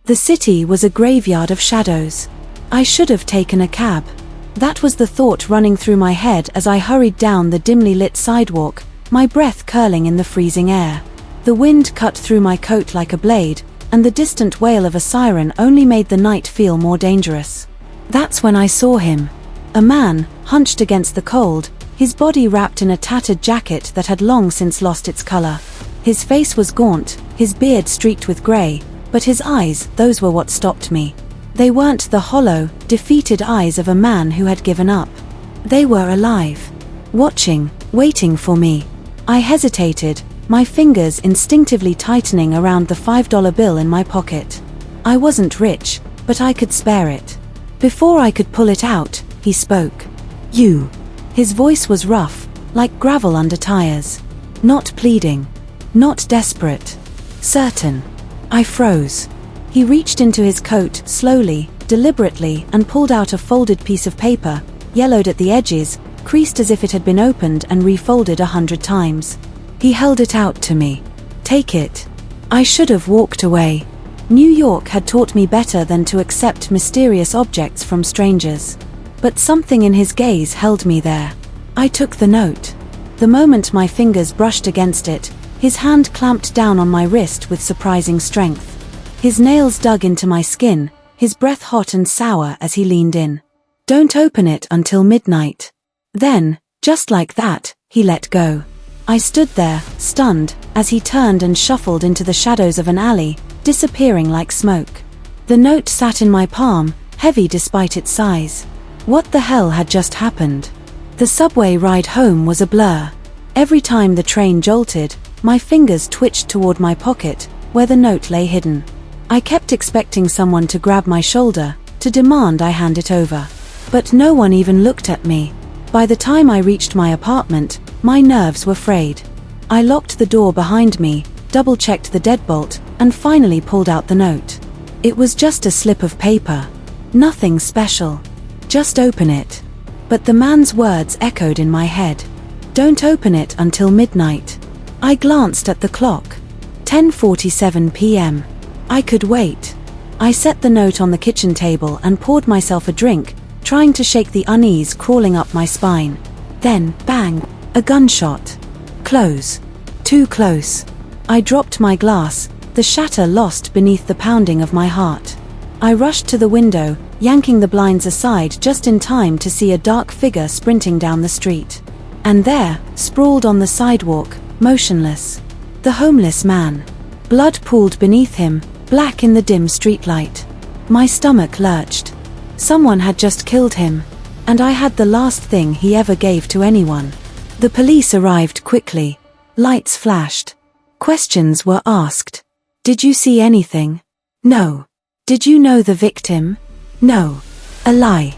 The city was a graveyard of shadows. I should have taken a cab. That was the thought running through my head as I hurried down the dimly lit sidewalk, my breath curling in the freezing air. The wind cut through my coat like a blade, and the distant wail of a siren only made the night feel more dangerous. That's when I saw him. A man, hunched against the cold, his body wrapped in a tattered jacket that had long since lost its color. His face was gaunt, his beard streaked with gray, but his eyes, those were what stopped me. They weren't the hollow, defeated eyes of a man who had given up. They were alive. Watching, waiting for me. I hesitated, my fingers instinctively tightening around the $5 bill in my pocket. I wasn't rich, but I could spare it. Before I could pull it out, he spoke. "You." His voice was rough, like gravel under tires. Not pleading. Not desperate. Certain. I froze. He reached into his coat, slowly, deliberately, and pulled out a folded piece of paper, yellowed at the edges, creased as if it had been opened and refolded 100 times. He held it out to me. "Take it." I should have walked away. New York had taught me better than to accept mysterious objects from strangers. But something in his gaze held me there. I took the note. The moment my fingers brushed against it, his hand clamped down on my wrist with surprising strength. His nails dug into my skin, his breath hot and sour as he leaned in. "Don't open it until midnight." Then, just like that, he let go. I stood there, stunned, as he turned and shuffled into the shadows of an alley, disappearing like smoke. The note sat in my palm, heavy despite its size. What the hell had just happened? The subway ride home was a blur. Every time the train jolted, my fingers twitched toward my pocket, where the note lay hidden. I kept expecting someone to grab my shoulder, to demand I hand it over. But no one even looked at me. By the time I reached my apartment, my nerves were frayed. I locked the door behind me, double-checked the deadbolt, and finally pulled out the note. It was just a slip of paper. Nothing special. "Just open it." But the man's words echoed in my head. "Don't open it until midnight." I glanced at the clock. 10:47 p.m. I could wait. I set the note on the kitchen table and poured myself a drink, trying to shake the unease crawling up my spine. Then, bang, a gunshot. Close. Too close. I dropped my glass, the shatter lost beneath the pounding of my heart. I rushed to the window, yanking the blinds aside just in time to see a dark figure sprinting down the street. And there, sprawled on the sidewalk, motionless, the homeless man. Blood pooled beneath him, black in the dim streetlight. My stomach lurched. Someone had just killed him, and I had the last thing he ever gave to anyone. The police arrived quickly. Lights flashed. Questions were asked. "Did you see anything?" "No." "Did you know the victim?" "No." A lie.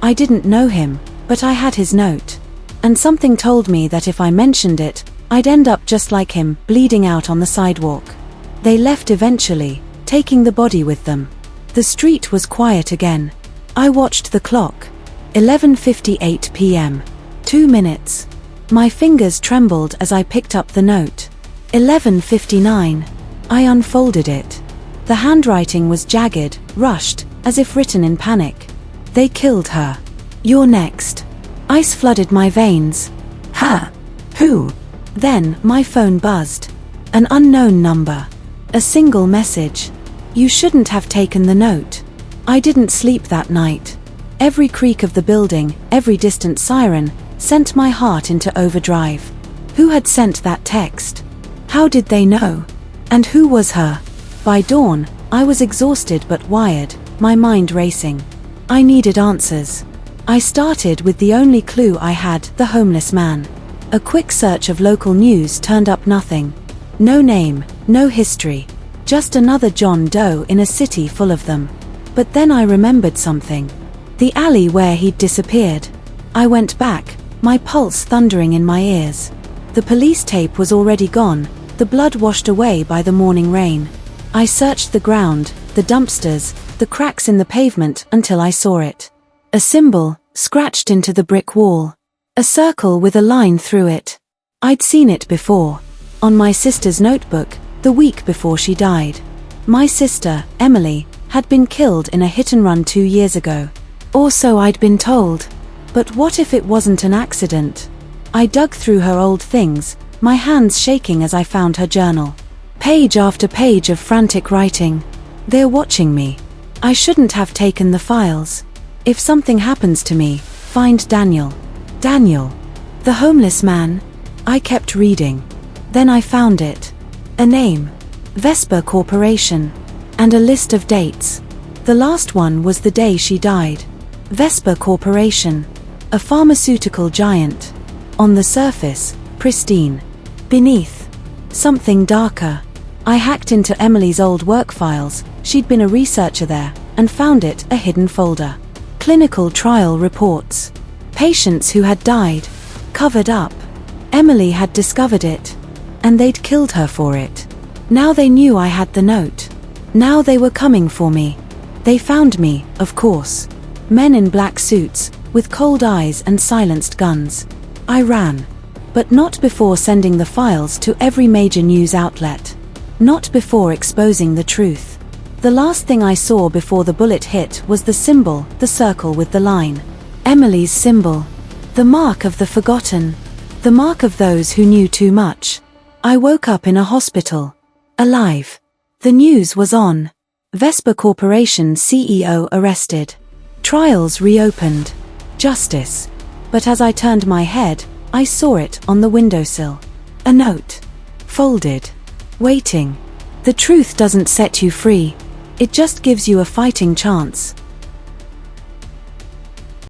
I didn't know him, but I had his note. And something told me that if I mentioned it, I'd end up just like him, bleeding out on the sidewalk. They left eventually, taking the body with them. The street was quiet again. I watched the clock. 11:58 p.m. 2 minutes. My fingers trembled as I picked up the note. 11:59. I unfolded it. The handwriting was jagged, rushed, as if written in panic. "They killed her. You're next." Ice flooded my veins. "Huh? Who?" Then, my phone buzzed. An unknown number. A single message. "You shouldn't have taken the note." I didn't sleep that night. Every creak of the building, every distant siren, sent my heart into overdrive. Who had sent that text? How did they know? And who was her? By dawn, I was exhausted but wired, my mind racing. I needed answers. I started with the only clue I had, the homeless man. A quick search of local news turned up nothing. No name, no history. Just another John Doe in a city full of them. But then I remembered something. The alley where he'd disappeared. I went back, my pulse thundering in my ears. The police tape was already gone, the blood washed away by the morning rain. I searched the ground, the dumpsters, the cracks in the pavement until I saw it. A symbol, scratched into the brick wall. A circle with a line through it. I'd seen it before. On my sister's notebook, the week before she died. My sister, Emily, had been killed in a hit-and-run 2 years ago. Or so I'd been told. But what if it wasn't an accident? I dug through her old things, my hands shaking as I found her journal. Page after page of frantic writing. They're watching me. I shouldn't have taken the files. If something happens to me, find Daniel. Daniel. The homeless man. I kept reading. Then I found it. A name. Vesper Corporation. And a list of dates. The last one was the day she died. Vesper Corporation. A pharmaceutical giant. On the surface, pristine. Beneath, something darker. I hacked into Emily's old work files, she'd been a researcher there, and found it, a hidden folder. Clinical trial reports. Patients who had died. Covered up. Emily had discovered it. And they'd killed her for it. Now they knew I had the note. Now they were coming for me. They found me, of course. Men in black suits, with cold eyes and silenced guns. I ran. But not before sending the files to every major news outlet. Not before exposing the truth. The last thing I saw before the bullet hit was the symbol, the circle with the line. Emily's symbol. The mark of the forgotten. The mark of those who knew too much. I woke up in a hospital. Alive. The news was on. Vesper Corporation CEO arrested. Trials reopened. Justice. But as I turned my head, I saw it on the windowsill. A note. Folded. Waiting. The truth doesn't set you free. It just gives you a fighting chance.